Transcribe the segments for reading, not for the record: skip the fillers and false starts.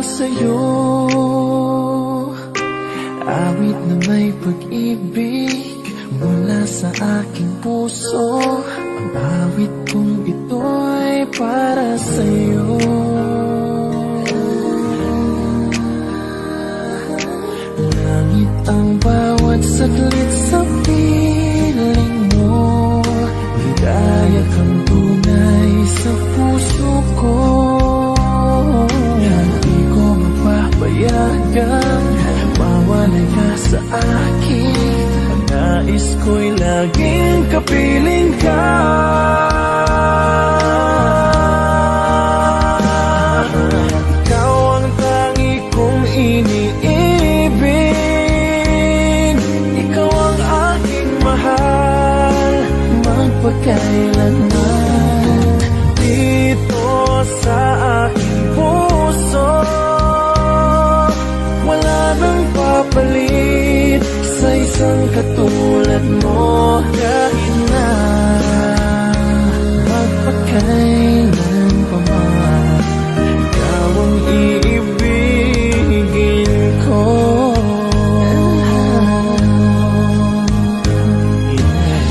sa'yo. Awit na may pag-ibig mula sa aking puso. Ang awit kong ito'y para sa'yo. Langit ang bawat saglit sa piling mo. Ligaya kang tunay sa puso ko. Hindi ko mapapayagan mawalay ka sa akin. Ang nais ko'y laging kapiling ka. Ikaw ang tangi kong iniibig. Ikaw ang aking mahal magpakailanman. Dito sa aking puso wala nang papalit sa isang katulad mo. Kahit na magpakailan pa man, ikaw ang iibigin ko.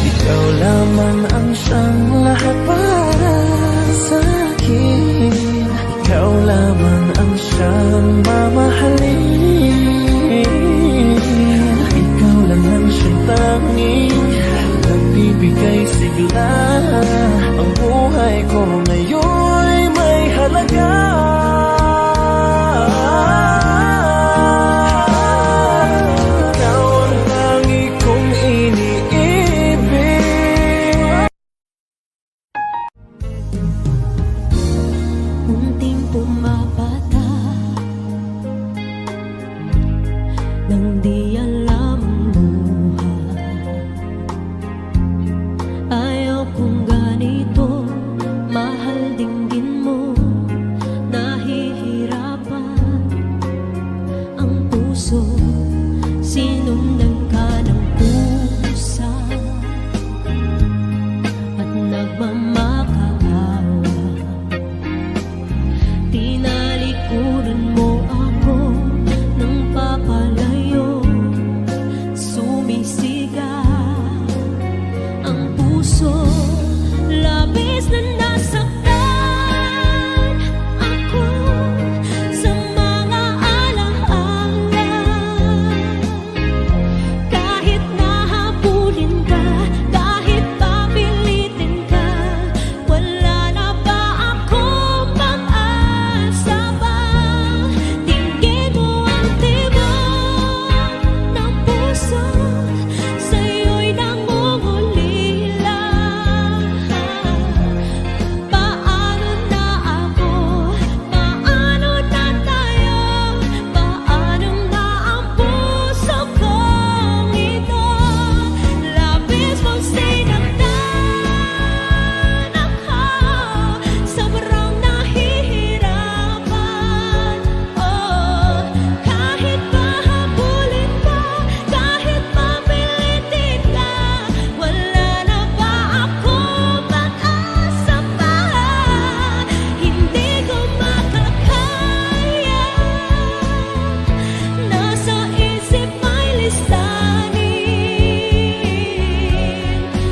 Ikaw lamang ang siyang lahat para sa akin. Ikaw lamang ang siyang mamahalin. Ikaw lang ang siyang tanging nagbibigay sigla. Ang buhay ko ngayon'y may halaga. Ikaw ang tangi kong iniibig. Munting pumapata nang di alam ang buhay. Ayaw kong ganito, mahal dinggin mo. Nahihirapan ang puso, sinundan ka ng pusa at nagmamakaawa. Tinalikuran mo ako ng papalayo, sumisigaw ang puso. Labis na nasaktan ako sa mga alaala. Kahit nahabulin ka, kahit papilitin ka, wala na ba ako pag-asa pa? Tingin mo ang tibok ng puso, sa'yo'y nangungulila. Paano na ako? Paano na tayo? Paano na ang puso kong ito? Labis mong sinaktan ako, sobrang nahihirapan. Oh, kahit pahabulin ka, kahit mapilitin ka, wala na ba ako pag-asa pa? Hindi ko makakaya. Nasa isip may lisanin.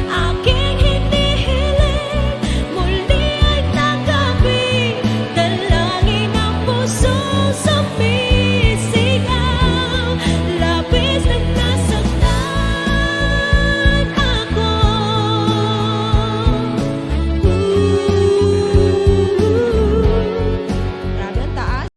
Aking hinihiling muli ay tanggapin. Dalangin ang puso sumisigaw. Labis na nasaktan ako. Grabe ang taas.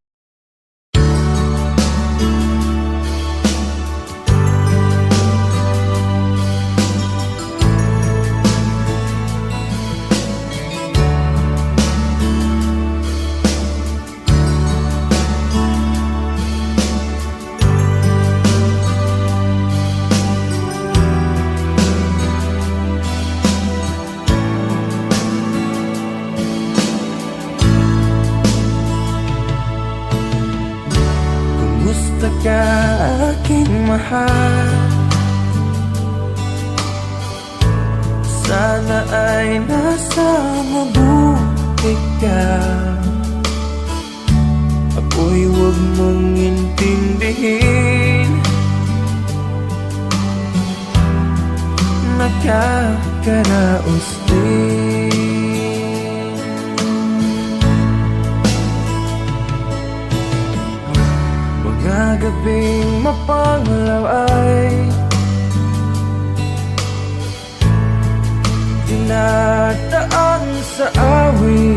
Kumusta ka aking mahal? Sana ay nasa mabuti ka. Ako ako'y huwag mong intindihin. Nakakaraos din. Mga gabing mapanglaw ay dinadaan sa awitin.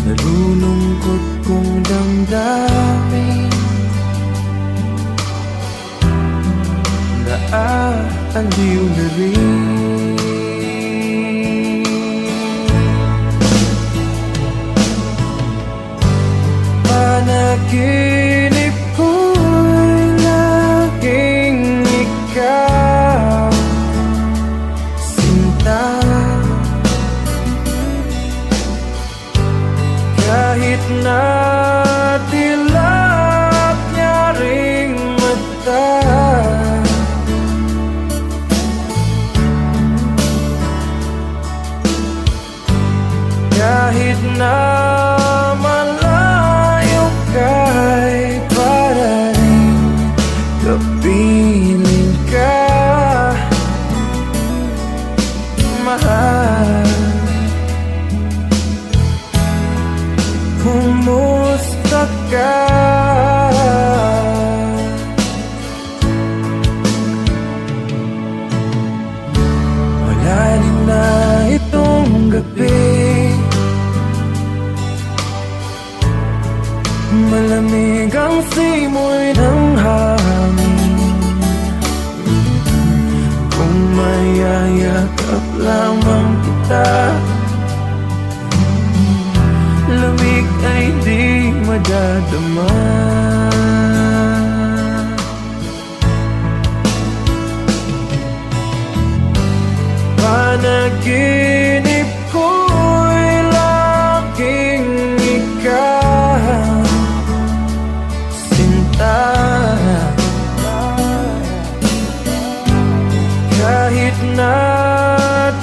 Nalulungkot kong damdamin, naaaliw na rin. Panaginip ko'y laging ikaw, sinta. Kahit na dilap niya ring mata, kahit na malayo ka'y para rin kapiling ka, mahal. Kumusta ka? Malalim na itong gabi, malamig ang simoy ng hangin. Kung mayayakap lamang kita, lamig ay di madadama. Panaginip ko'y laging ikaw, sinta. Kahit na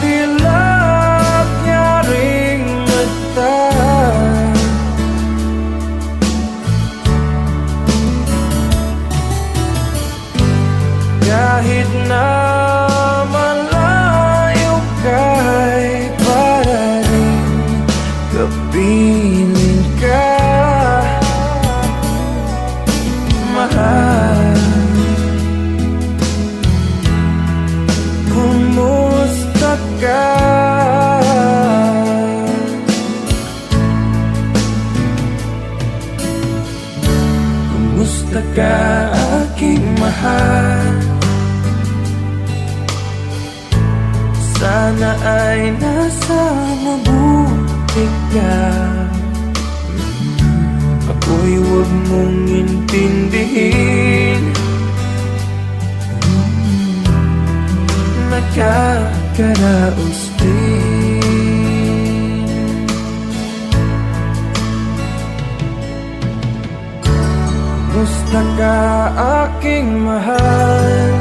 dilap niya ring mata, kahit na malayo ka'y para rin kapiling ka, mahal. Kumusta ka? Kumusta ka, aking mahal? Sana ay nasa mabuti ka. Ako'y huwag mong intindihin. Nakakaraos din. Kumusta ka, aking mahal?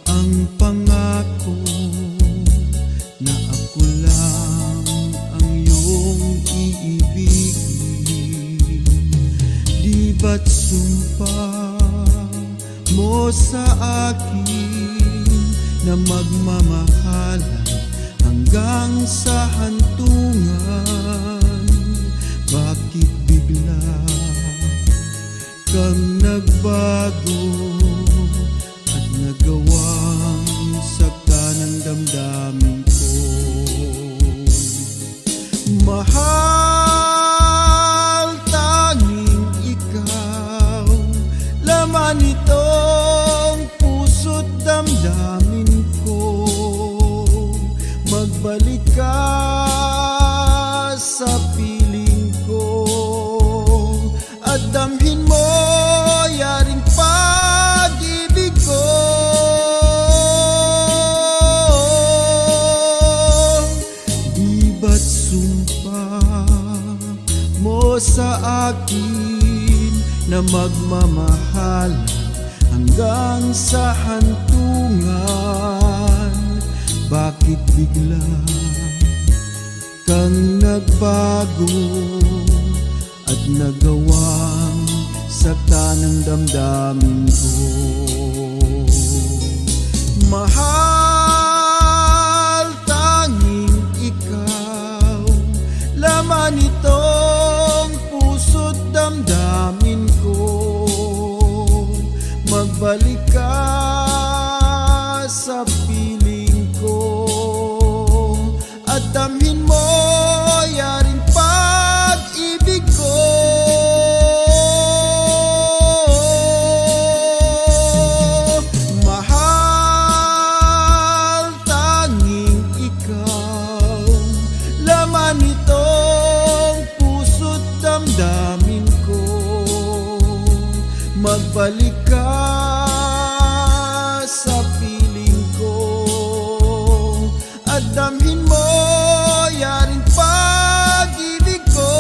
ang pangako na ako lang mo sa akin na magmamahalan hanggang sa hantungan. Bakit bigla kang nagbago at nagawang sakta ng damdamin ko? Mahal, tanging ikaw, laman itong puso't damdamin ko. Magbalik ka sa piling ko at damhin mo yaring pag-ibig ko. Di ba't sumpa mo sa akin na magmamahal hanggang sa hantungan? Bakit bigla kang nagbago at nagawang sakta ng damdamin ko? Mahal, tanging ikaw, laman itong puso't damdamin ko. Magbalik ka sa piling ko at damhin mo yaring pag-ibig ko. Mahal, tanging ikaw, laman itong puso't damdamin ko. Magbalik ka sa piling ko at damhin mo yaring pag-ibig ko.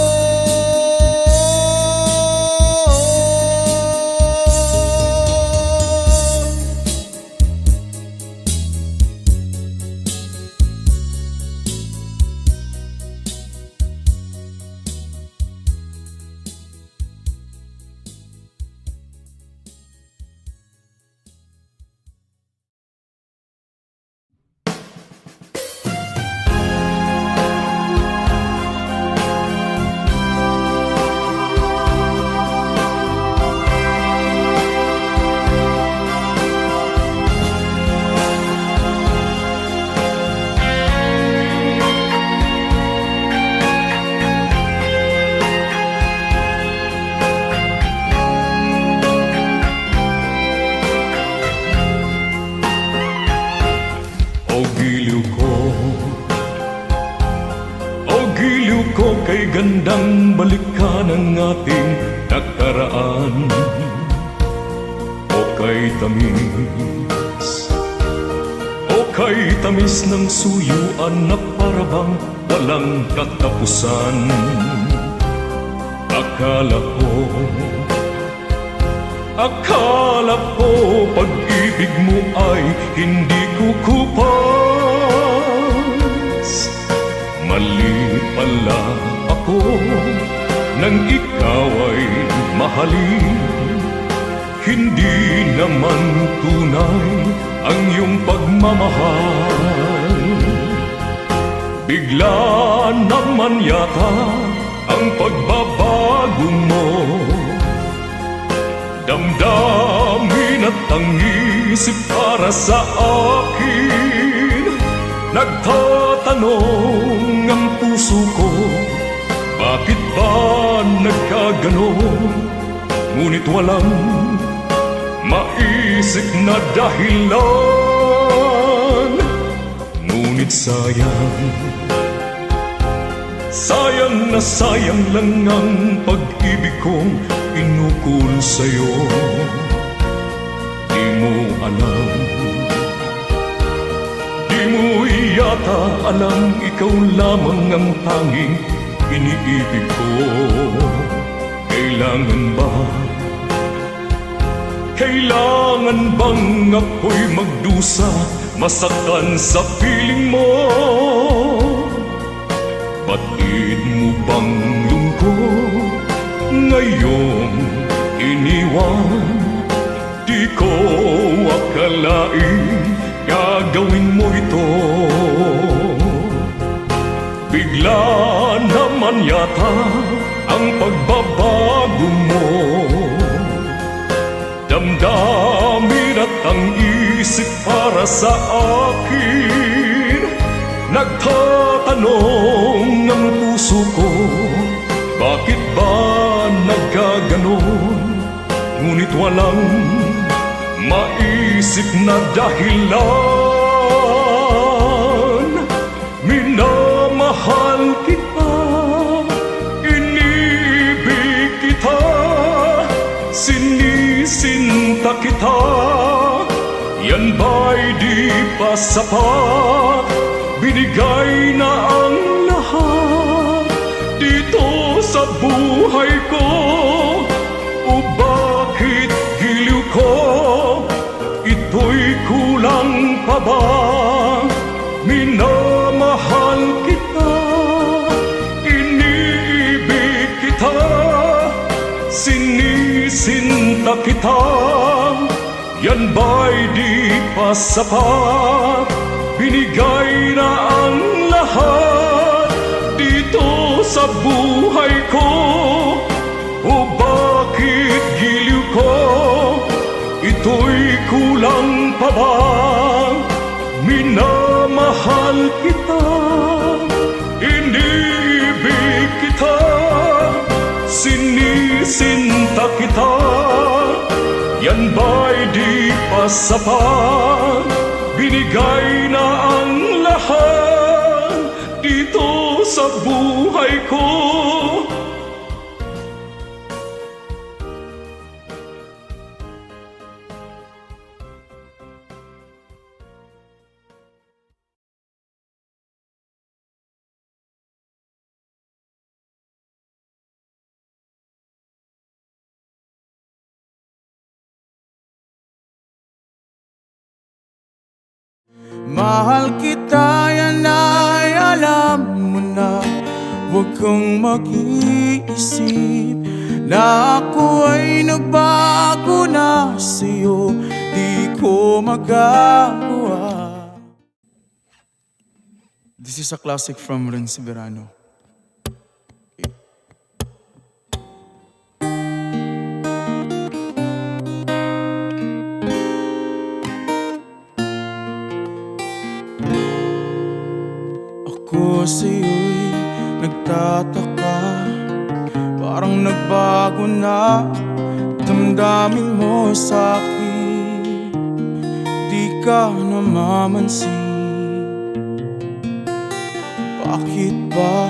Kay gandang balikan ang ating nakaraan. O kay tamis ng suyuan na parabang walang katapusan. Akala ko pag-ibig mo ay hindi kukupas. Mali pala ako nang ikaw ay mahalin. Hindi naman tunay ang iyong pagmamahal. Bigla naman yata ang pagbabago mo. Damdamin at ang isip para sa akin. Nagtatanong ang puso ko, bakit ba nagkaganon? Ngunit walang maisip na dahilan. Ngunit sayang na sayang lang ang pag-ibig kong inukol sa'yo. Di mo alam, di mo yata alam, ikaw lamang ang tanging iniibig ko. Kailangan bang ako'y magdusa, masaktan sa piling mo? Batid mo bang lungkot ngayong iniwan? Di ko akalain gagawin mo ito. Bigla naman yata ang pagbabago mo. Damdamin at ang isip para sa akin. Nagtatanong ang puso ko, bakit ba nagkaganon? Ngunit walang maisip na dahilan. Minamahal kita, iniibig kita, sinisinta kita. Yan ba'y di pa sapat? Binigay na ang lahat dito sa buhay ko. O bakit giliw ko? Ito'y kulang pa ba? Minamahal kita, iniibig kita, sinisinta kita. Yan ba'y di pa sapat? Binigay na ang lahat dito sa buhay ko. O bakit giliw ko? Ito'y kulang pa ba? Minamahal kita, iniibig kita, sinisinta kita. Yan ba'y di pa sapat? Binigay na ang lahat dito sa buhay ko. Mahal kita, yan ay alam mo na. Huwag kang mag-iisip na ako ay nagbago na sa'yo. Di ko magagawa. This is a classic from Renz Verano. Ako sa'yo'y nagtataka, parang nagbago na damdamin mo sa'kin. Di ka namamansin. Bakit ba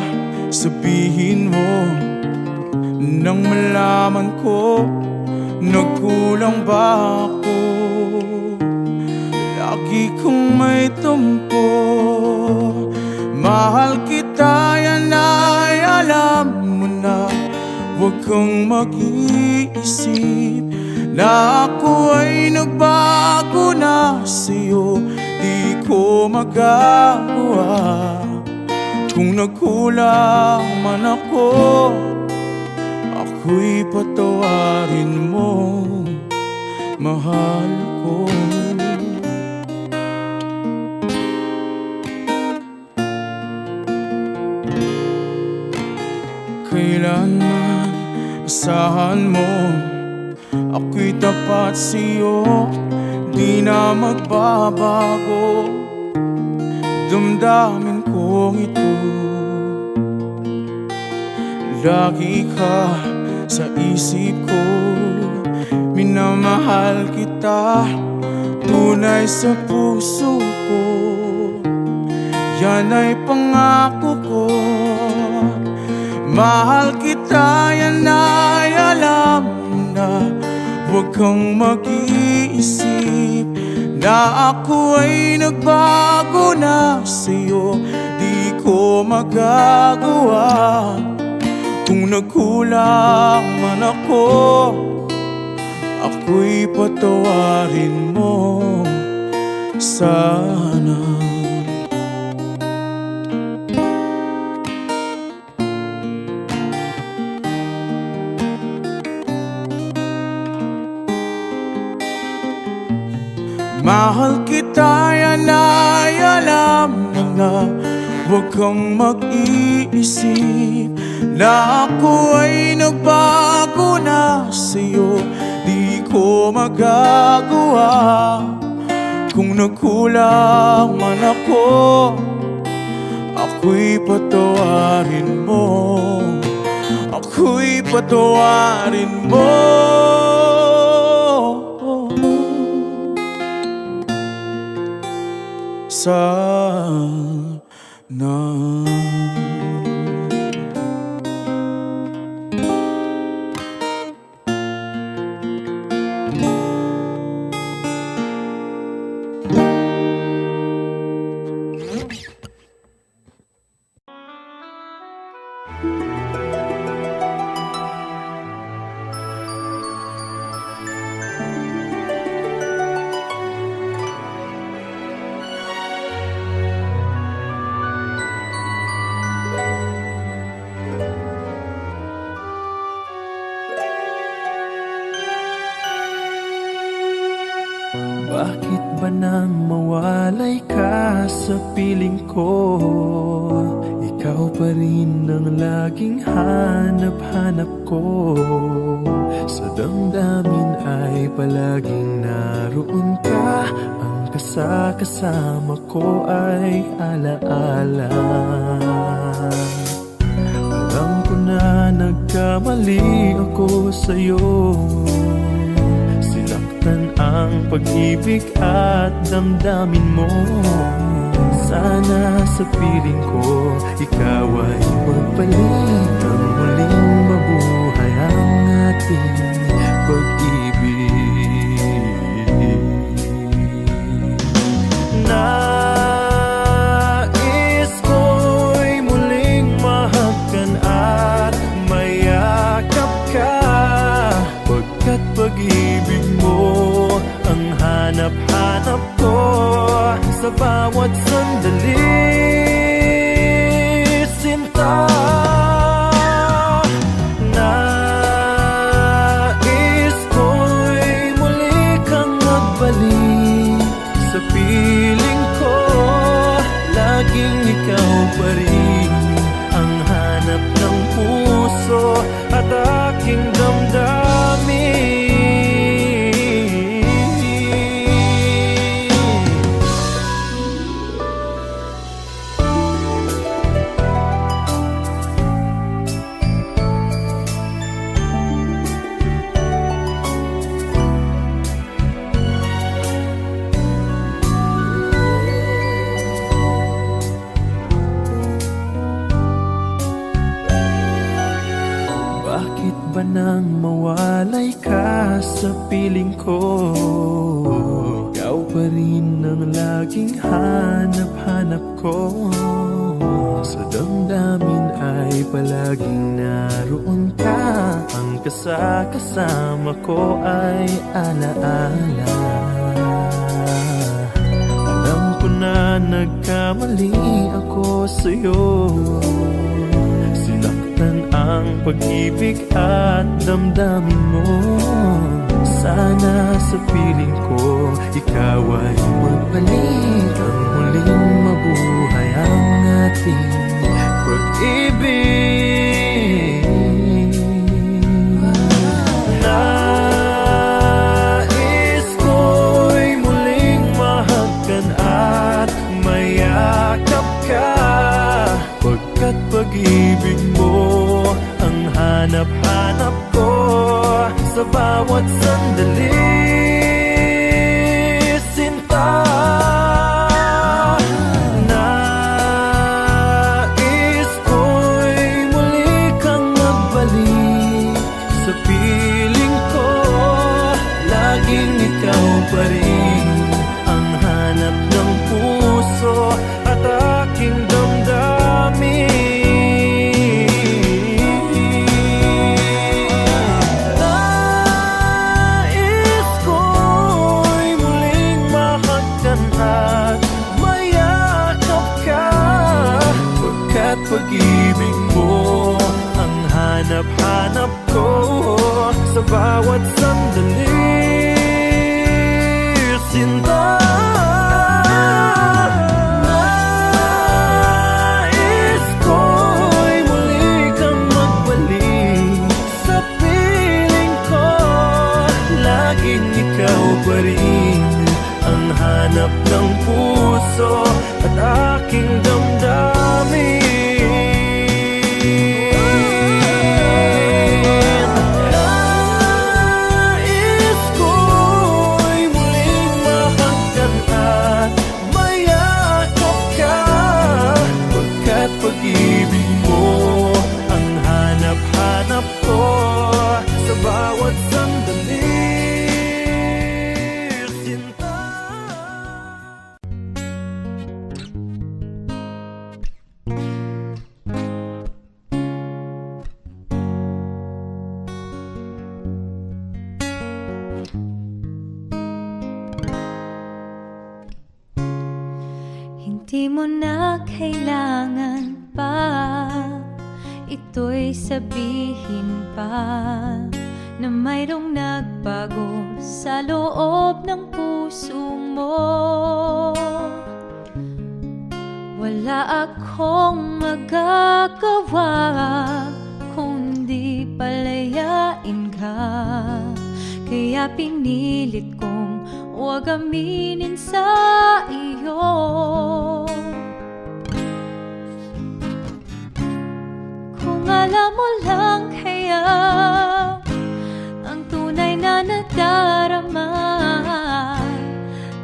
sabihin mo nang malaman ko nagkulang ba ako? Lagi kong may tumpo. Mahal kita, yan ay alam mo na. Huwag kang mag-iisip na ako ay nagbago na sa'yo. Di ko magagawa. Kung nagkulang man ako, ako'y patawarin mo, mahal ko. Kailanman asahan mo, ako'y tapat sa'yo, di na magbabago. Damdamin kong ito, lagi ka sa isip ko. Minamahal kita, tunay sa puso ko. Yan ay pangako ko. Mahal kita, yan ay alam na. Huwag kang mag-iisip na ako ay nagbago na sa'yo. Di ko magagawa. Kung nagkulang man ako, ako'y patawarin mo sana. Mahal kita, yan ay alam mo na. Huwag kang mag-iisip na ako ay nagbago na sa'yo. Di ko magagawa kung nagkulang man ako. Ako'y patawarin mo, ako'y patawarin mo. Sana Bakit ba nang mawalay ka sa piling ko? Ikaw pa rin ang laging hanap-hanap ko. Sa damdamin ay palaging naroon ka. Ang kasama ko ay alaala. Alam ko na nagkamali ako sa'yo. Ang pag-ibig at damdamin mo. Sana sa piling ko ikaw ay magbalik. Ang muling mabuhay ang ating pag-ibig. Nais ko'y muling mahagkan at mayakap ka. Pagkat pag-ibig mo ang hanap-hanap ko sa bawat sandali, sinta. Nais ko'y muli kang magbalik sa piling ko. Laging ikaw pa rin ang hanap ng puso at aking damdamin. Bakit ba nang mawalay ka sa piling ko? Ikaw pa rin ang laging hanap-hanap ko. Sa damdamin ay palaging naroon ka. Ang kasama ko ay alaala. Alam ko na nagkamali ako sa'yo. Ang pag-ibig at damdamin mo. Sana sa piling ko ikaw ay magbalik. Ang muling mabuhay ang ating pag-ibig. Nais ko'y muling mahagkan at mayakap ka. Pagkat pag-ibig mo ang hanap-hanap ko sa bawat sandali, sinta. Nais ko'y muli kang magbalik sa piling ko. Laging ikaw pa rin ang hanap ng puso at aking damdamin. Di mo na kailangan pa ito'y sabihin pa na mayroong nagbago sa loob ng puso mo. Wala akong magagawa kundi palayain ka, kaya pinilit kong huwag aminin sa iyo. Kung alam mo lang kaya ang tunay na nadarama,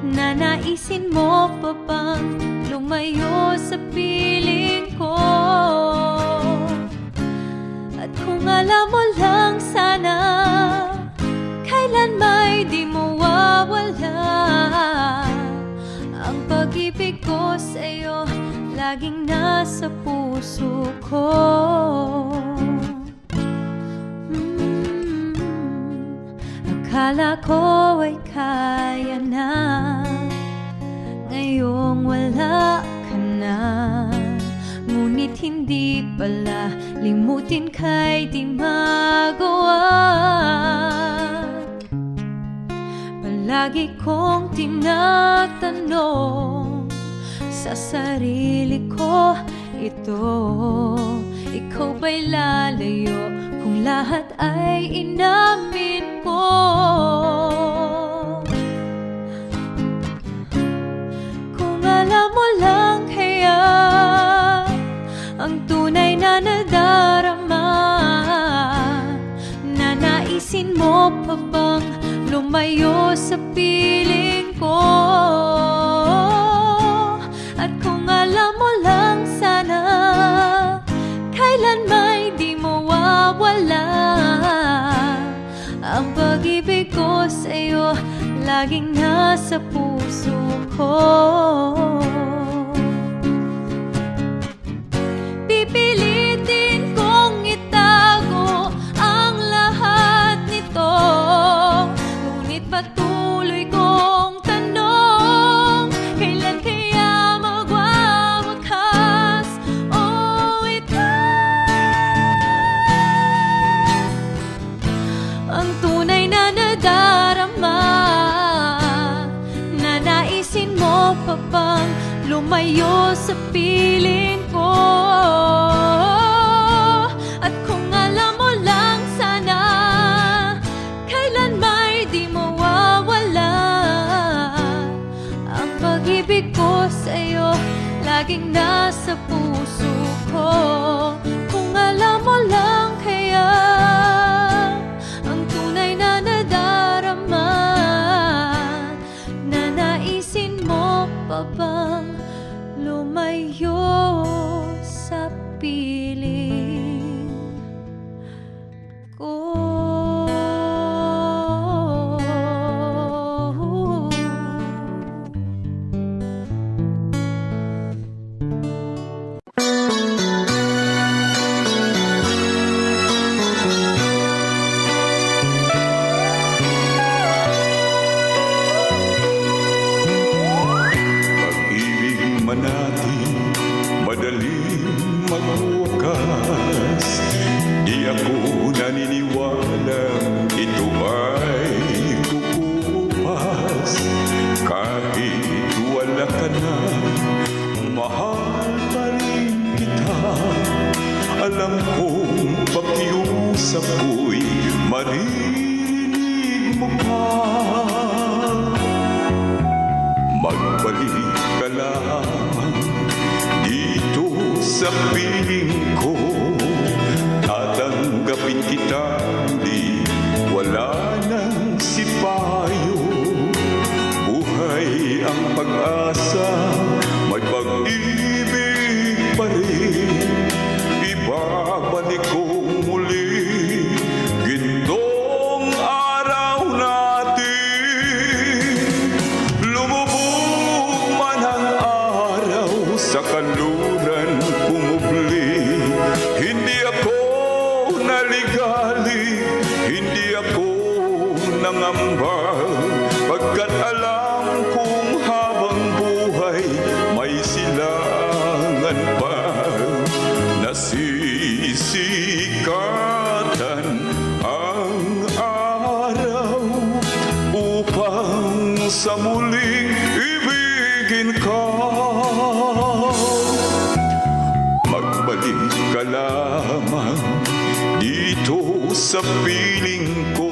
nanaisin mo pa bang lumayo sa piling ko? At kung alam mo lang sana kailan may di mawawala ang pag-ibig ko sa'yo, laging nasa puso ko. Akala ko ay kaya na, ngayong wala ka na. Ngunit hindi pala, limutin ka'y di magawa. Palagi kong tinatanong sa sarili ko ito, ikaw ba'y lalayo kung lahat ay inamin ko? Kung alam mo lang kaya ang tunay na nadarama, nanaisin mo pa bang lumayo sa piling ko? At kung alam mo lang sana kailan may di mawawala ang pag-ibig ko sa'yo, laging nasa puso ko. Pipilitin kong itago ang lahat nito, ngunit patuloy kong tanong, kailan kaya magwawakas? Oh, ito ang tunay na nadarama, nanaisin mo pa bang lumayo sa piling ko? At kung alam mo lang sana kailan may di mawawala ang pag-ibig ko sa'yo, laging nasa puso ko. Kung alam mo lang kaya ang tunay na nadarama, nanaisin mo pa bang lumayo sa piling ko? Pag-ibig man natin madaling magwakas, di ako naniniwalang ito ay kukupas. Kahit wala ka na, mahal pa rin kita. Alam kong pakiusap ko'y maririnig mo pa. Magbalik ka lamang dito sa piling ko, tatanggapin kita, di wala nang sipayo. Buhay ang pag-asa, may pag-ibig pa rin. Ibabalik ko muli gintong araw natin. Lumubog man ang araw sa kanluran kumubli, hindi ako naligali, hindi ako nangamba, pagkat alam kong habang buhay may sila sa piling ko.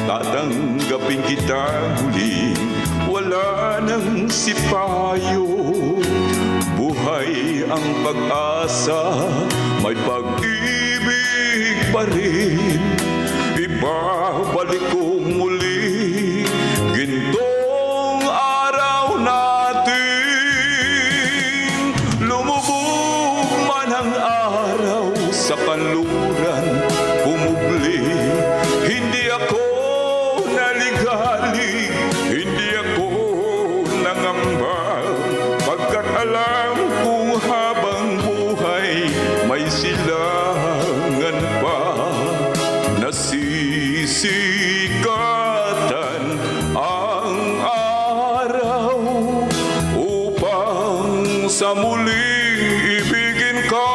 Tatanggapin kita muli, wala nang sipayo. Buhay ang pag-asa, may pag-ibig pa rin. Ibabalik ko muli gintong araw natin. Lumubog man ang araw sa kanluran, pumubli. Hindi ako naligalig, hindi ako nangamba, pagkat alam kong habang buhay may silangan pa. Nasisikatan ang araw upang sa muling ibigin ka.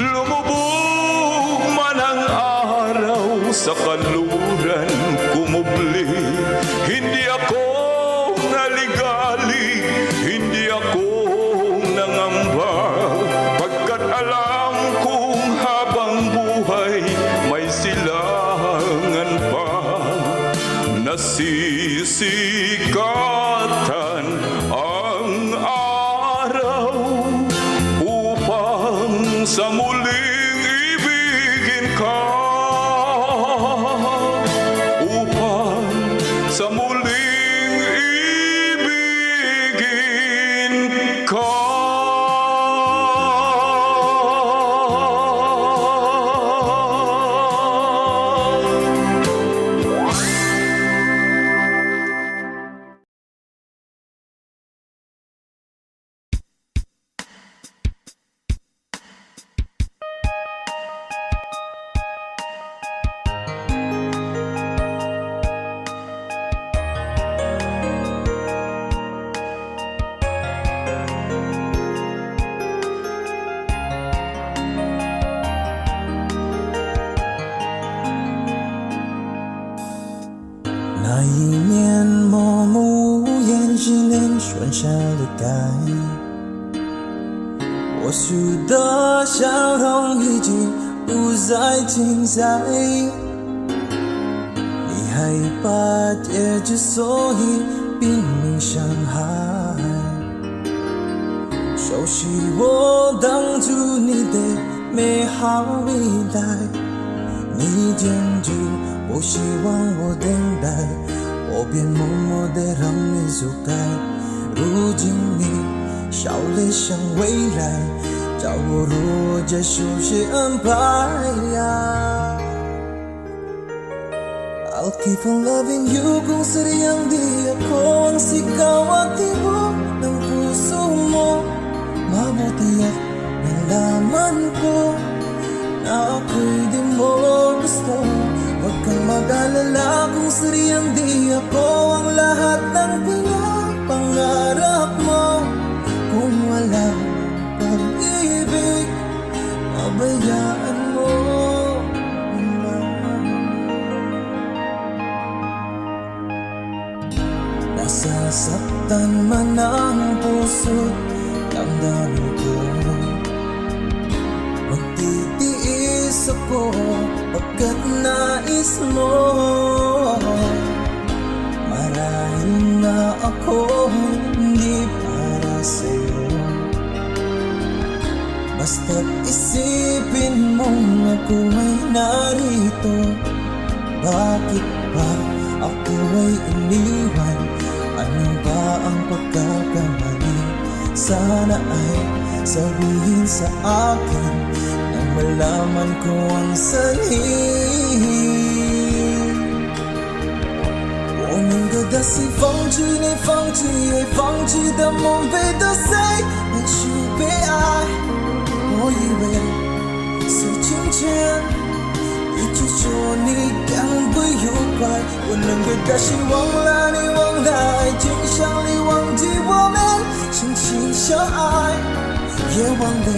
Lumubog man ang araw sa kanluran, kumubli. Hindi ako naligali, hindi ako nangamba, pagkat alam kong habang buhay may silangan pa. Nasisikatan ang araw upang sa muling ibigin ka, upang sa muling ibigin ka.那一年默默无言，只能算下了该。我输的笑容已经不再精彩，你害怕结局，所以拼命伤害。熟悉我当初你的美好未来，你坚决不希望我等待，我便默默地让你走开。如今你笑了向未来，叫我如何熟悉安排呀？I'll keep on loving you kung sadyang di ako ang sigaw at tibok ng puso mo. Mabuti at nalaman ko na ako'y di mo gusto. Huwag kang mag-alala kung sadyang di ako ang lahat ng pinapangarap mo. Kung walang pag-ibig, pabayaan mo. Nasasaktan man ang puso, damdamin ko. Magtitiis ako pagkat nais mo. Marahil na ako hindi para sa'yo. Basta't isipin mong ako ay narito. Bakit ba ako ay iniwan? Ano ba ang pagkakamali? Sana ay sabihin sa akin nang malaman ko ang sanhi. 我们的大西放弃你放弃也放弃的梦被打碎，那是悲哀。我以为是今天一直说你将会有快，我能给他希望了，你忘了爱情像你忘记我们深情相爱，也忘了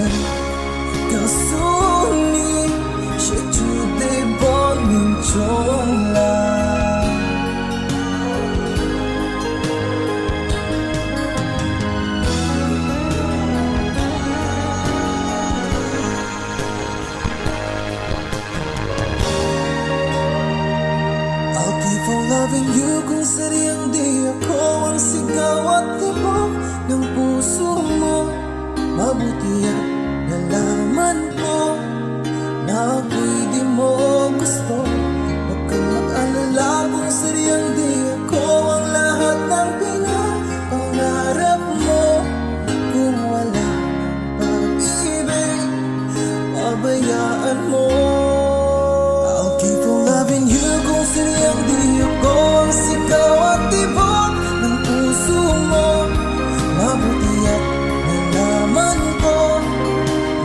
告诉你写出的报名重来。keep on loving you kung sadyang di ako ang sigaw at tibok ng puso mo. Mabuti at nalaman ko na ako'y di mo gusto. Huwag kang mag-alala kung sadyang di ako ang lahat ng pinapangarap mo. Kung wala ang pag-ibig, pabayaan mo. I'll keep on loving you kung sadyang di ako ang sigaw at tibok ng puso mo. Mabuti at nalaman ko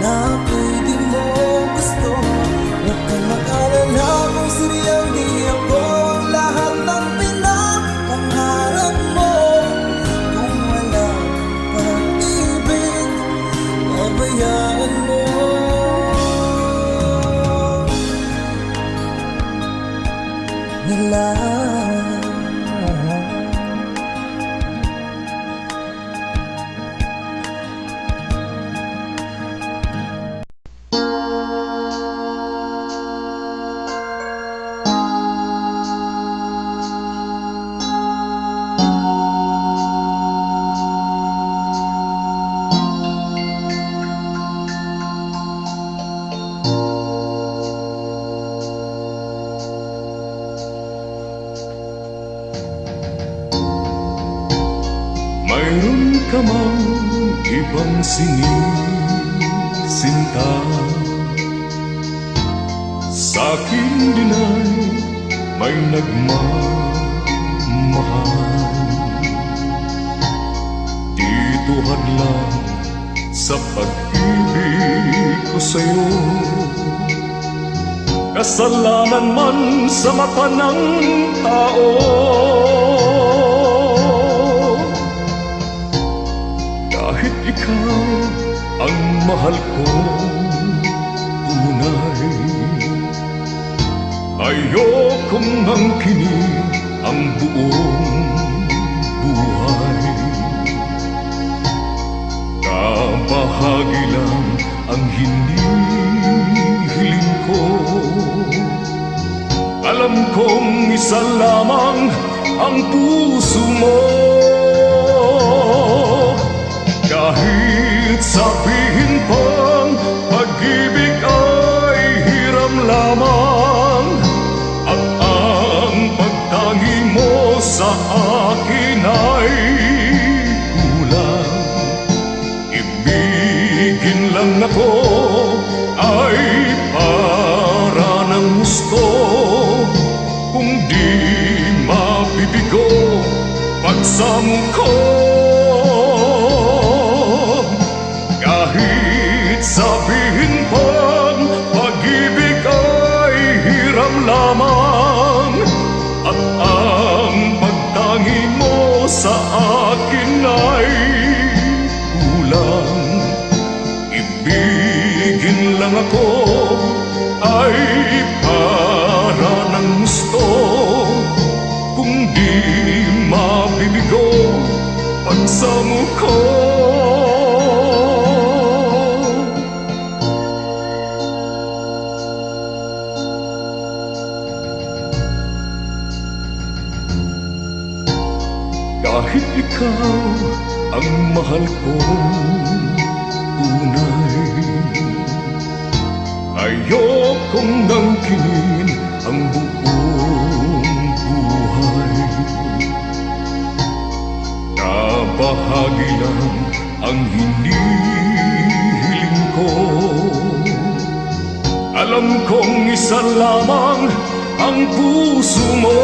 na ako'y di mo gusto. Huwag kang mag-alala kung sadyang di ako ang lahat ng pinapangarap mo. Kung wala kang pag-ibig, pabayaan mo. Nila Mayroon ka mang ibang sinisinta, sa'kin din ay may nagmamahal. Dito hadlang sa pag-ibig ko sa'yo, kasalanan man sa mata ng tao. Kahit ikaw ang mahal ko tunay, ayokong angkinin ang buong buhay. Kabahagi lang ang hinihiling ko, alam kong isa lamang ang puso mo. Kahit sabihin pang pag-ibig ay hiram lamang, at ang pagtangi mo sa akin ay kulang. Ibigin lang ako ay para ng gusto, kung di mabibigo pagsamo ko. Kahit sabihin pang pag-ibig ay hiram lamang, at ang pagtangi mo sa akin ay kulang. Ibigin lang ako ay para ng gusto, kung di mabibigo pagsamo ko. Kahit ikaw ang mahal kong tunay, ayokong angkinin ang buong buhay. Kabahagi lang ang hinihiling ko, alam kong isa lamang ang puso mo.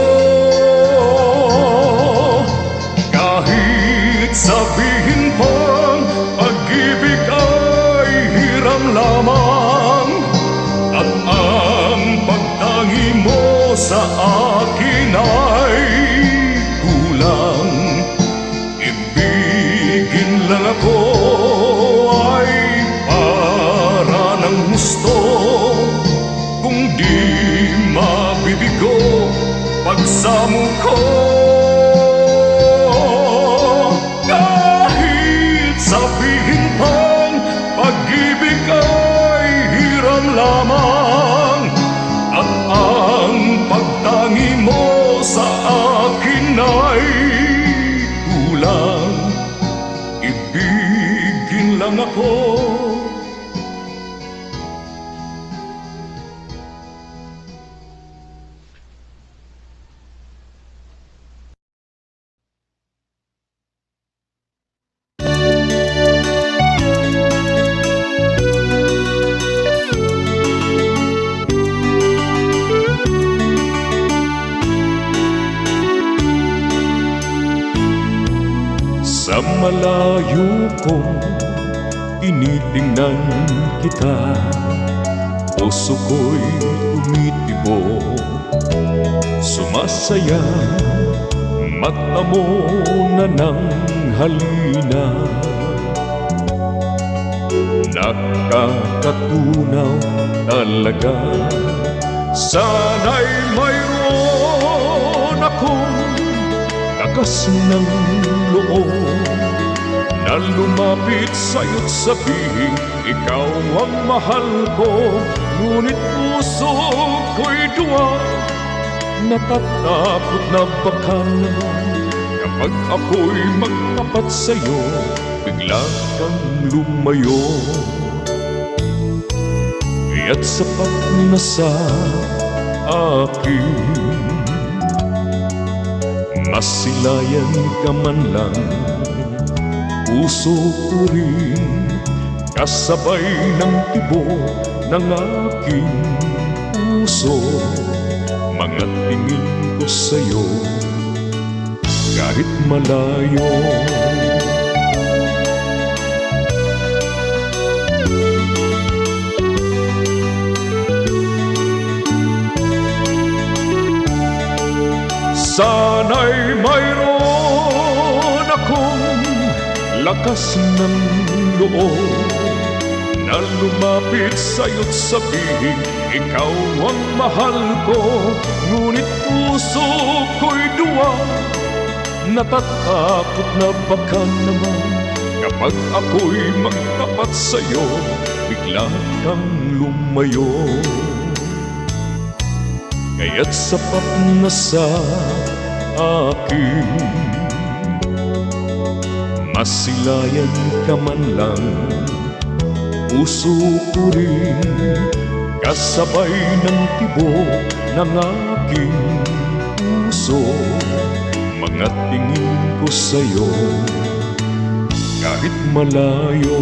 Kahit sabihin pang pag-ibig ay hiram lamang, at ang pagtangi mo sa akin ay kulang. Ibigin lang ako ay para ng gusto, kung di mabibigo pagsamo ko. Sabihin pang pag-ibig ay hiram lamang, at ang pagtangi mo Sa malayo kong tinitingnan kita, puso ko'y tumitibok, sumasaya, mata mo na ng halina. Nakakatunaw talaga, sana'y mayroon akong lakas ng loob na lumapit sa'yo't sabihin ikaw ang mahal ko. Ngunit puso ko'y duwa, natatakot na baka naman kapag ako'y magtapat sa'yo, bigla kang lumayo. Kaya't sapat na sa akin, masilayan ka man lang, puso ko rin kasabay ng tibok ng aking puso. Mga tingin ko sa'yo kahit malayo. Sana'y mayroon akong lakas ng loob na lumapit sa'yo't sabihin ikaw ang mahal ko. Ngunit puso ko'y duwa, natatakot na baka naman kapag ako'y magtapat sa'yo, bigla kang lumayo. Kaya't sapat na sa akin, masilayan ka man lang, puso ko rin kasabay ng tibok ng aking puso. Mga tingin ko sa'yo kahit malayo,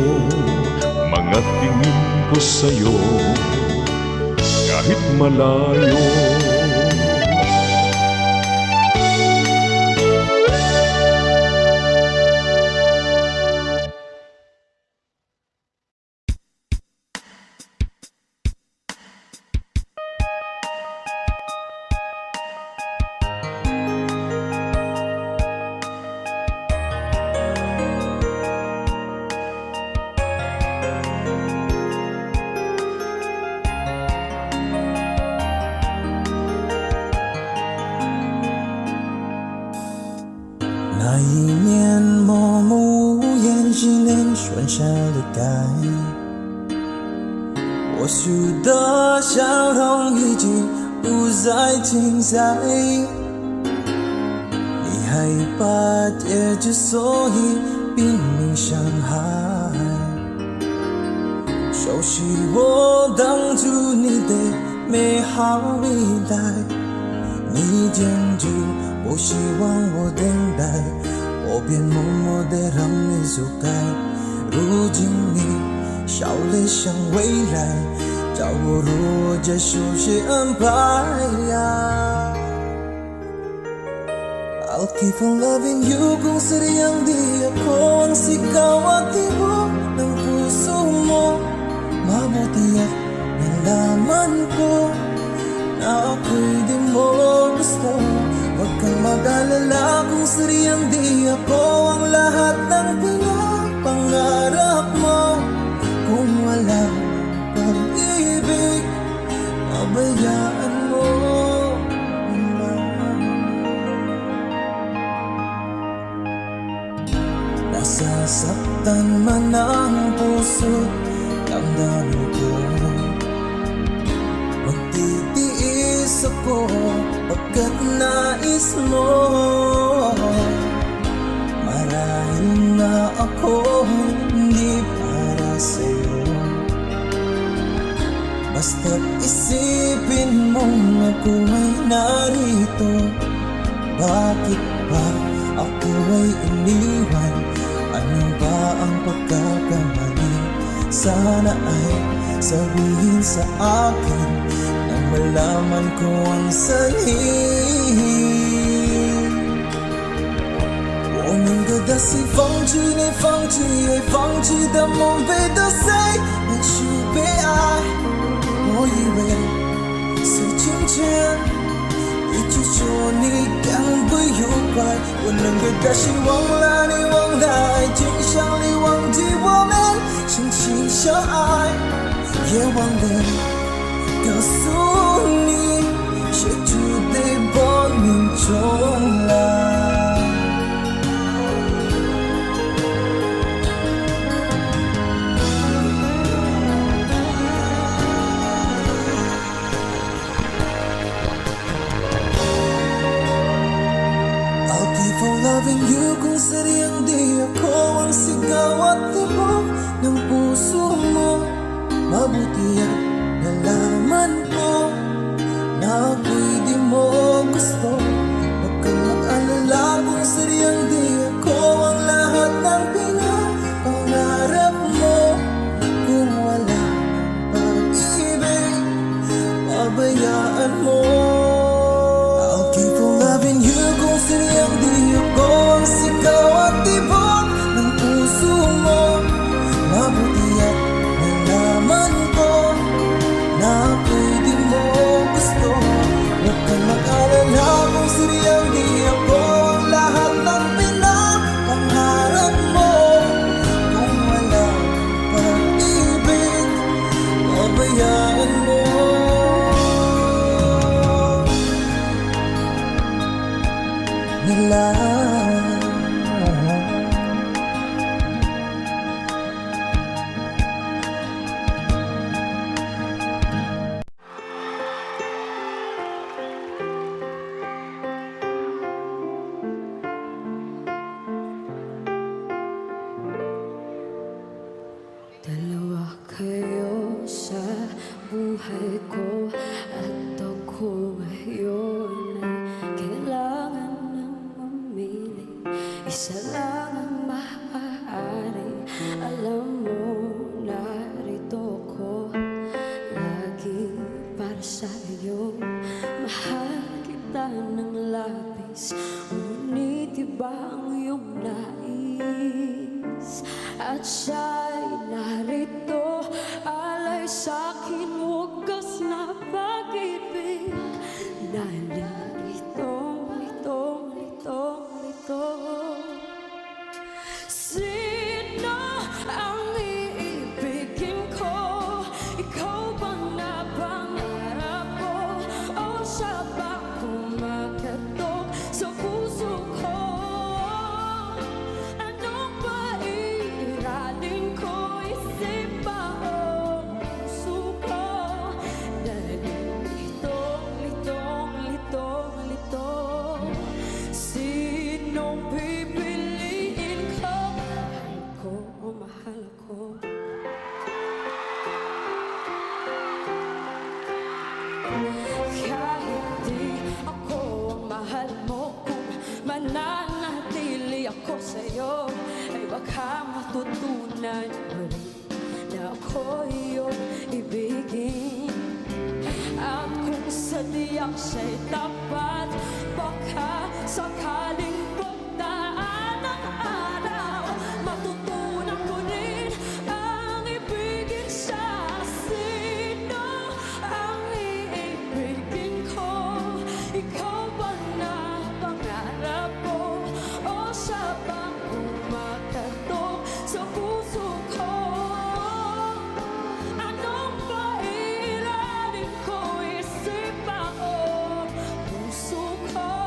mga tingin ko sa'yo kahit malayo.那一年默默无言，几年顺下了该，我输的伤痛已经不再停在，你害怕跌之所以拼命伤害，熟悉我当初你的美好未来，你坚持不希望我等待，我便默默地让你走开。如今你笑脸向未来，叫我如何接受谁安排呀？I'll keep on loving you kung sadyang di ako ang sigaw at tibok ng puso mo. Mabuti at nalaman ko na ako'y di mo gusto. Huwag kang mag-alala kung sadyang di ako ang lahat ng pinapangarap mo. Kung wala pag-ibig, pabayaan mo. Nasasaktan man ang puso, damdamin ko magtitiis ako pagkat nais mo. Marahil na ako hindi para sa'yo, basta't isipin mong ako ay narito. Bakit ba ako ay iniwan? Ano ba ang pagkakamali? Sana ay sabihin sa akin nang malaman ko ang sanhi. 我们隔得是放弃你，放弃也放弃的梦被得谁能去被爱？我以为是今天，一直说你敢不有怪，我能给的希望了你忘了，爱情像你忘记我们深情相爱，也忘了告诉你，谁就得搏命重来。Loving you kung sadyang di ako ang sigaw at tibok ng puso mo. Mabuti at nalaman ko na ako'y di mo gusto. Huwag kang mag-alala kung sadyang di ako ang lahat ng pinapangarap mo. Kung wala ang pag-ibig, pabayaan mo. I'll keep on loving you kung sadyang di ako ang sigaw at tibok ng puso mo. Mabuti at nalaman ko na ako'y di mo gusto. Huwag kang mag-alala kung sadyang di ako ang lahat ng pinapangarap mo. Kung wala pag-ibig, pabayaan mo. Nila Dalawa kayo sa buhay ko at ako ngayon ay kailangan ng mamili. Isa lang ang maaari. Alam mo, narito ko lagi para sa'yo. Mahal kita ng labis, ngunit iba ang iyong nais. At siya'y narito, alay sa'kin wagas na pag-ibig. Nalitong, litong, litong, litong. Sino ang iibigin ko? Ikaw bang napangarap ko? O siya ba kumakatok sa puso ko? Anong pairalin ko? Isip ba o puso ko? Nalitong, litong, litong, litong. Sinong pipiliin ko? Mahal ko o mahal ko? Kahit di ako ang mahal mo, kung mananatili ako sa'yo, ay baka matutunan mo rin na ako iyong ibigin. At kung sadyang siya'y tapat, baka sakaling pagdaan ng araw, matutunan ko rin ang ibigin siya. Sino ang iibigin ko? Ikaw ba na pangarap ko? O siya bang kumakatok sa puso ko? Anong pairalin ko? Isip ba o puso ko?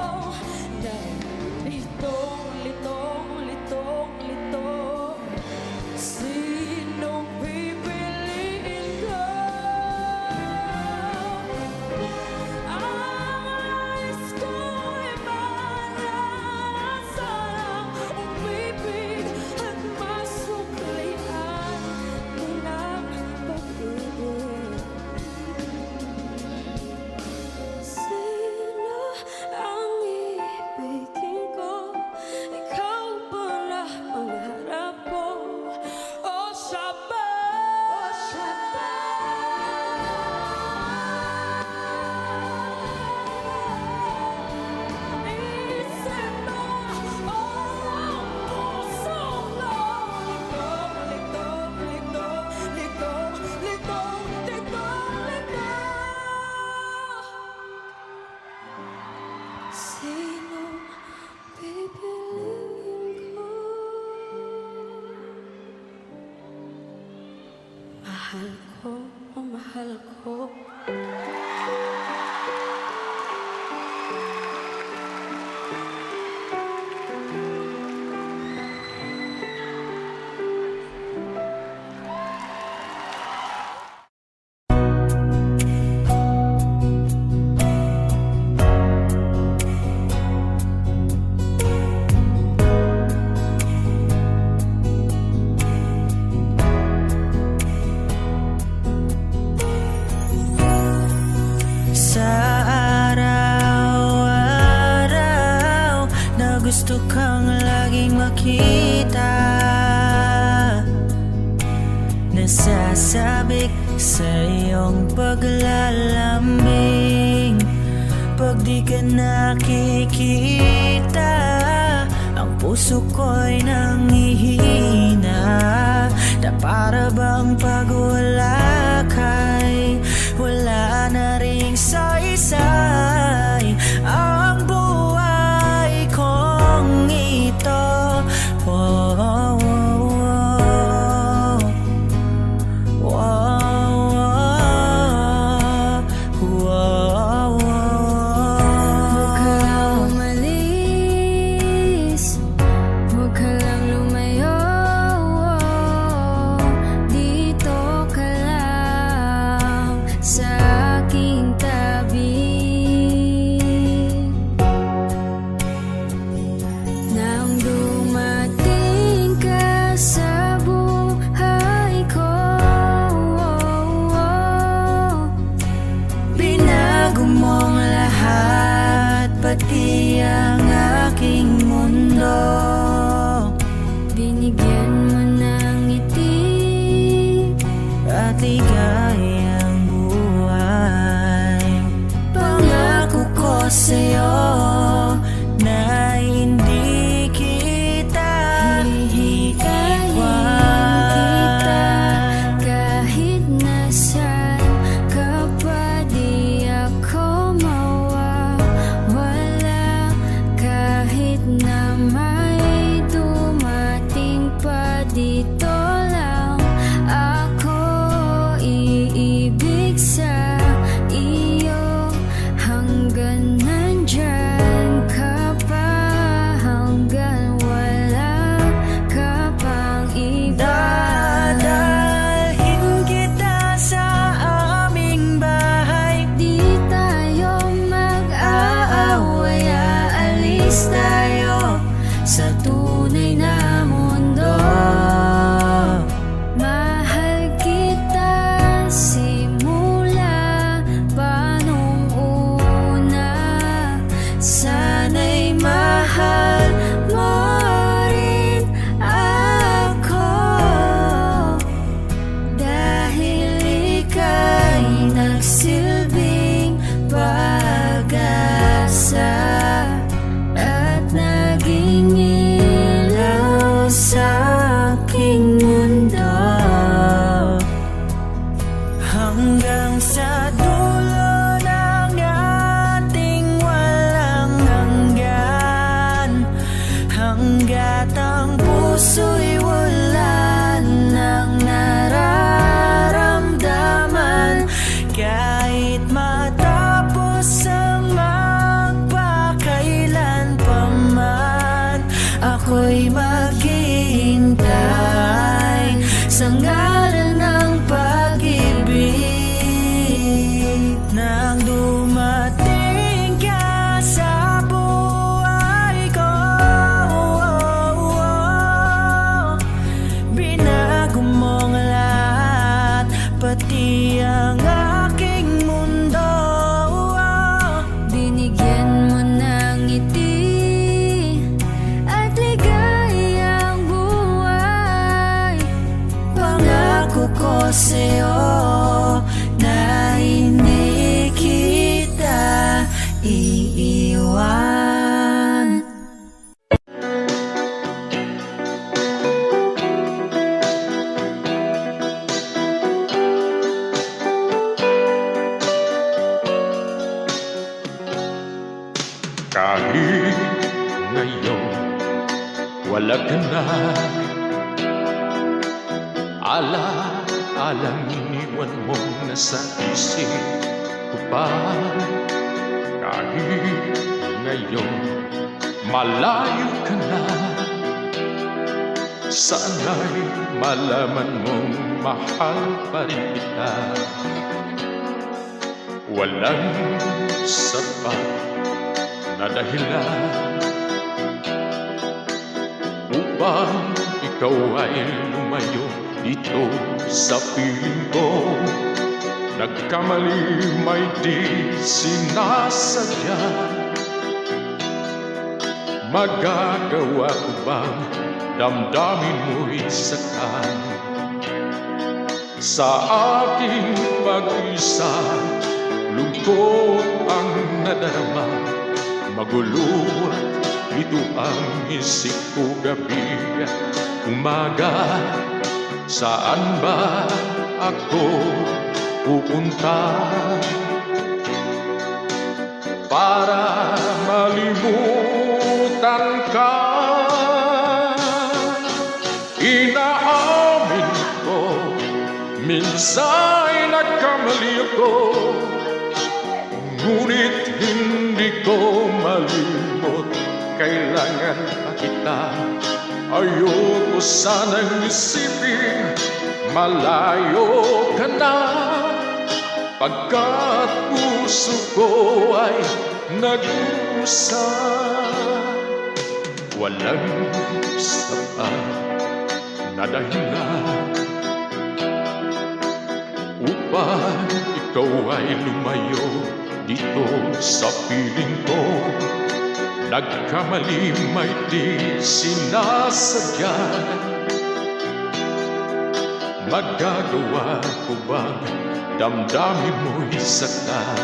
Mahal ko, oh mahal ko. Sa araw-araw na gusto kang laging makita, nasasabik sa iyong paglalambing. Pag di ka nakikita, ang puso ko'y nanghihina, na para bang pag wala ka'y wala na ring saysay ang buhay kong ito. Oh, oh, oh, oh, oh, oh, Huwag ka lang umalis, huwag ka lang lumayo. Dito ka lang sa aking tabi. Nang dumating ka sa buhay ko, binago mong lahat, pati ang aking mundo. binigyan mo ng ngiti. At ligayang buhay. Pangako ko sa'yo na hindi kita iiwan. Kahit nasaan ka pa, di ako mawawala. Kahit na may dumating pa, dito lang ako iibig sa iyo. Hanggang nandyan ka pa, hanggang wala ka pang iba. Dadalhin kita sa aming bahay. Di tayo mag-aaway, aalis tayo sa tunay na mundo. Mahal kita simula pa nung una. Sana'y mahal mo rin ako, dahil ika'y nagsilbing pag-asa at naging ilaw sa aking mundo. Hanggang sa dulo ng ating walang hanggan, hanggat ang puso'y wala nang nararamdaman. Kahit matapos ang magpakailan pa man, ako'y maghihintay sa ngalan ng pag-ibig. Nang dumating ka sa buhay ko, binago mong lahat, pati ang aking mundo. Binigyan mo ng ngiti at ligayang buhay. Pangako ko sa'yo na hindi kita iiwan. Kahit ngayon wala ka na, alala alang iniwan mo na sa isip ko pa. Kahit ngayon malayo ka na, sana'y malaman mong mahal pa rin kita. Walang sapat na dahilan upang ikaw ay lumayo dito sa piling ko. Nagkamali may di sinasadya. Magagawa ko bang damdamin mo'y saktan? Sa aking pag-isa, lungkot ang nadarama. Magulo ito ang isip ko gabi at umaga. Saan ba ako pupunta para malimutan ka? Inaamin ko, minsan nagkamali ako, ngunit hindi ko malimot. Kailangan pa kita. Ayoko sanang isipin malayo ka na, pagkat puso ko ay nag-uusap. Walang sapat na dahilan upang ikaw ay lumayo dito sa piling ko. Nagkamali may di sinasadya. Magagawa ko bang damdamin mo'y saktan?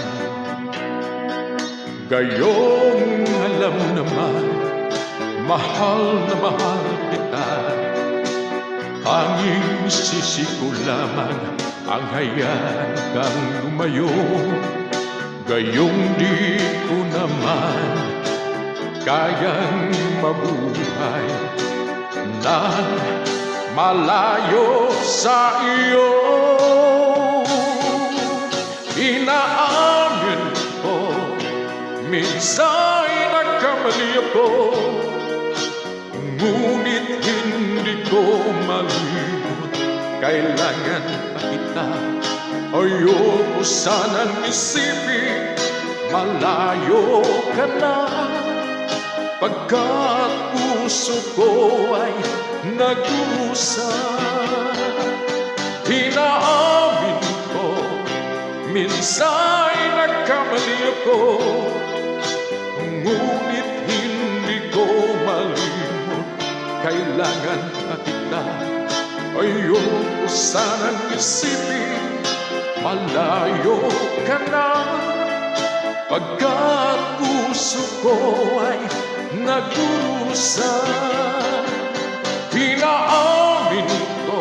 Gayong alam naman, mahal na mahal kita. Tanging sisi ko lamang ang hayaan kang lumayo. Gayong di ko naman kayang mabuhay na malayo sa iyo. Inaamin ko, minsan nagkamali ako, ngunit hindi ko malimot. Kailangan pa kita. Ayoko sanang isipin malayo ka na, pagkat puso ko ay nag-uusap. Inaamin ko, minsan nagkamali ako, ngunit hindi ko malimot. Kailangan pa kita. Ayoko sanang isipin malayo ka na, pagkat puso ko ay nag-uusap. Inaamin ko,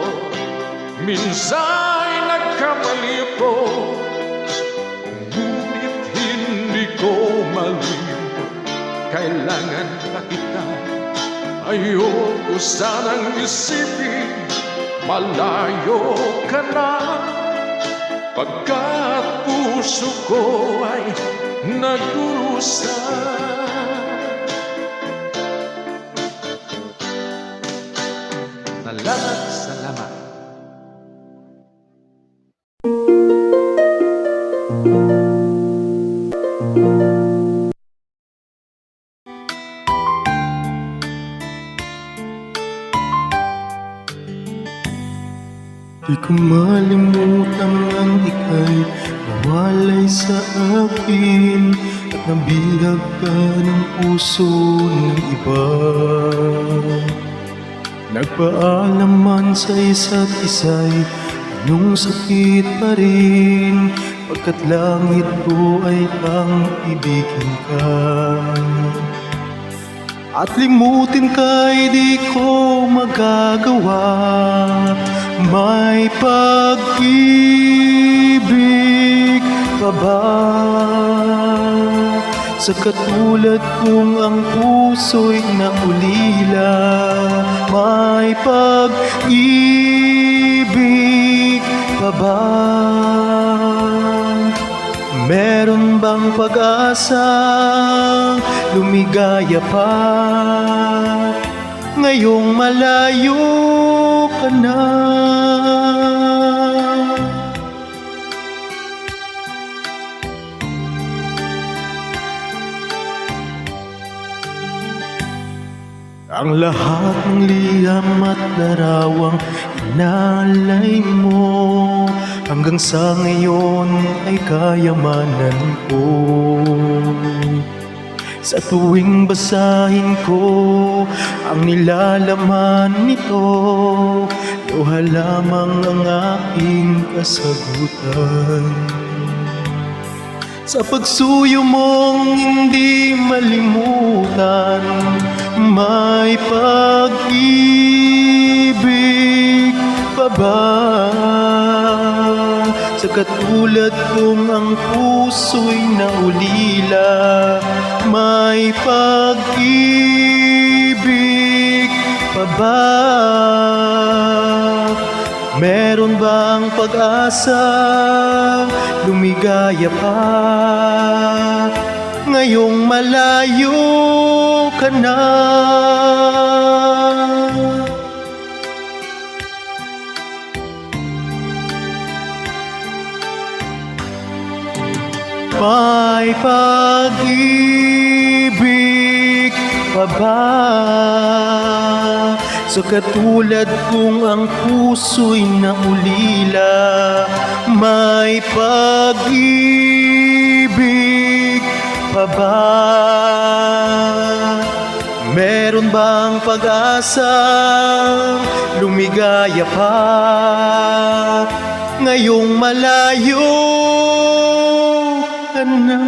minsan nagkamali ako, ngunit hindi ko malimot. Kailangan pa kita. Ayoko sanang isipin malayo ka na, pagkat puso ko ay nag-uusap. Salamat. Di ko malimutan ang ika'y nawalay sa akin at nabihag ka ng puso ng iba. Nagpaalam man sa isa't isa'y anong sakit pa rin, pagkat langit ko ay ang ibigin ka. At limutin ka'y di ko magagawa. May pag-ibig pa ba sa katulad kong ang puso'y naulila? May pag-ibig ba? Meron bang pag-asa? Lumigaya pa ngayong malayo ka na. Ang lahat ng liham at larawang inalay mo hanggang sa ngayon ay kayamanan ko. Sa tuwing basahin ko ang nilalaman nito, luha lamang ang aking kasagutan. Sa pagsuyo mong hindi malimutan, may pag-ibig pa ba? Sa katulad kong ang puso'y naulila, may pag-ibig pa ba? Meron bang pag-asa? Lumigaya pa ngayong malayo ka na. May pag-ibig pa ba? Sa katulad kong ang puso'y naulila, may pag-ibig pa ba? Meron bang pag-asa? Lumigaya pa ngayong malayo ka na.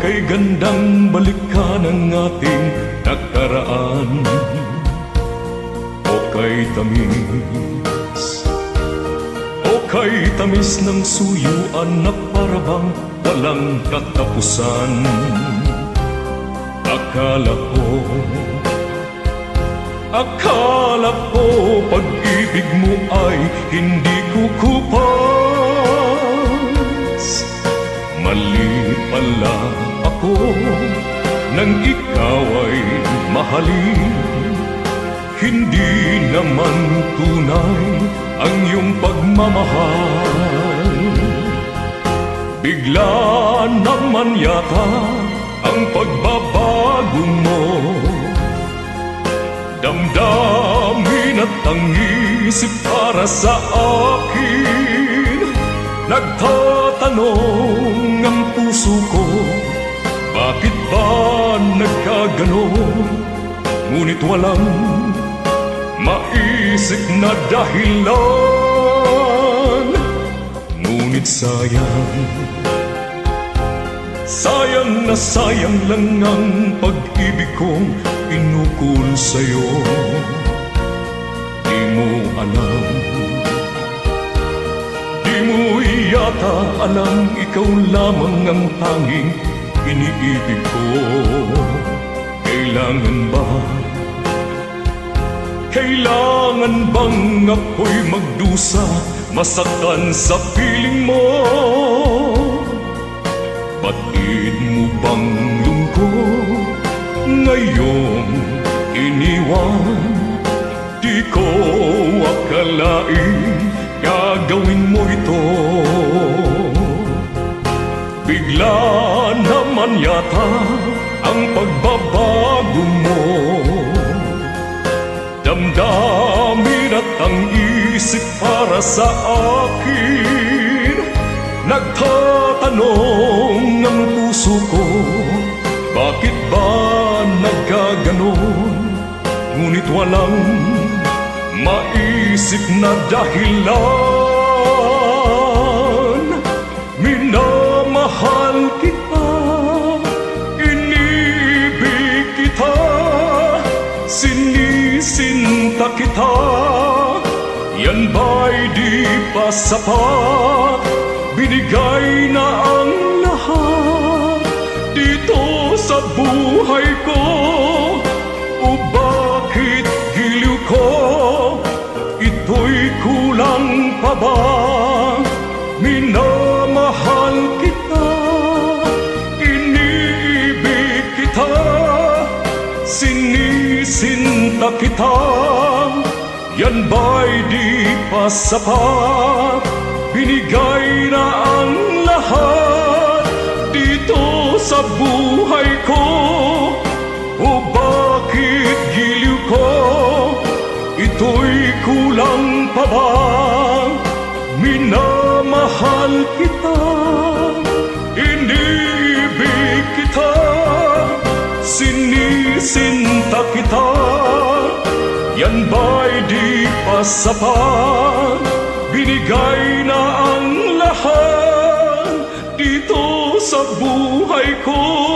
Kay gandang balikan ang ating nakaraan, o kay tamis ng suyuan na parabang walang katapusan. Akala ko pag-ibig mo ay hindi kukupas. Mali pala ako nang ikaw ay mahalin. Hindi naman tunay ang iyong pagmamahal. Bigla naman yata ang pagbabago mo. Damdamin at ang isip para sa akin. Nagtatanong ang puso ko, bakit ba nagkaganon? Ngunit walang maisip na dahilan. Ngunit sayang na sayang lang ang pag-ibig kong inukol sa'yo. Di mo alam, di mo yata alam, ikaw lamang ang tanging iniibig ko. Kailangan bang ako'y magdusa, masaktan sa piling mo? Batid mo bang lungkot ngayong iniwan? Di ko akalain gagawin mo ito. Bigla naman yata ang pagbabago mo. Damdamin at ang isip para sa akin. Nagtatanong ang puso ko, bakit ba nagkaganon? Ngunit walang maisip na dahilan. Minamahal kita, inibig kita, sinisinta kita. Yan ba'y di pa sapat? Binigay na ang lahat dito sa buhay ko. O bakit giliw ko? Ito'y kulang pa ba? Minamahal kita, iniibig kita, sinisinta kita. Yan ba'y di pa sapat? Binigay na ang lahat dito sa buhay ko. O bakit giliw ko? Ito'y kulang pa ba? Minamahal kita, iniibig kita, sinisinta kita. Yan ba'y di pa sapat? Binigay na ang lahat dito sa buhay ko.